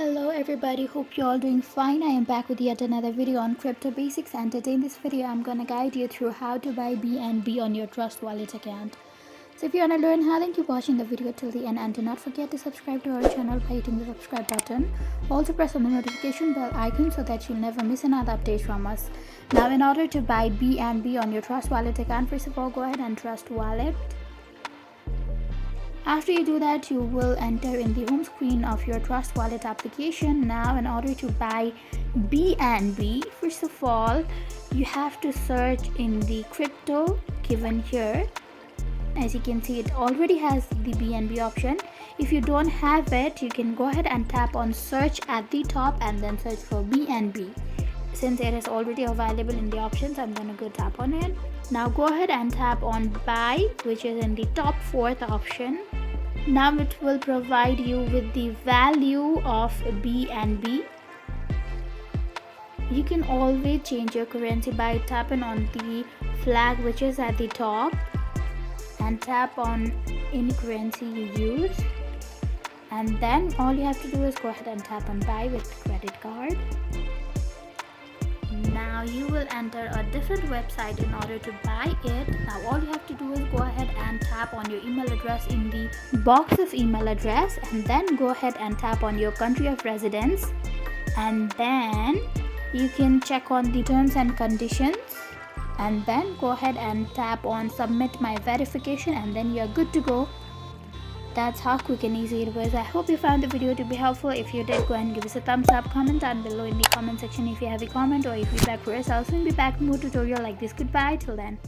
Hello everybody, hope you're all doing fine. I am back with yet another video on crypto basics, and today in this video I'm gonna guide you through how to buy BNB on your Trust Wallet account. So if you wanna learn how, then keep watching the video till the end, and do not forget to subscribe to our channel by hitting the subscribe button. Also press on the notification bell icon so that you'll never miss another update from us. Now in order to buy BNB on your Trust Wallet account, first of all go ahead and Trust Wallet. After you do that, you will enter in the home screen of your Trust Wallet application. Now in order to buy BNB, first of all you have to search in the crypto given here. As you can see, it already has the BNB option. If you don't have it, you can go ahead and tap on search at the top and then search for BNB. Since it is already available in the options, I'm gonna go tap on it. Now go ahead and tap on buy, which is in the top fourth option. Now it will provide you with the value of BNB. You can always change your currency by tapping on the flag which is at the top and tap on any currency you use, and then all you have to do is go ahead and tap on buy with credit card. Now you will enter a different website in order to buy it. Now all you have to do is go ahead and tap on your email address in the box of email address, and then go ahead and tap on your country of residence, and then you can check on the terms and conditions, and then go ahead and tap on submit my verification, and then you're good to go. That's how quick and easy it was. I hope you found the video to be helpful. If you did, go ahead and give us a thumbs up. Comment down below in the comment section if you have a comment or if you feedback for yourself. Soon be back with more tutorial like this. Goodbye till then.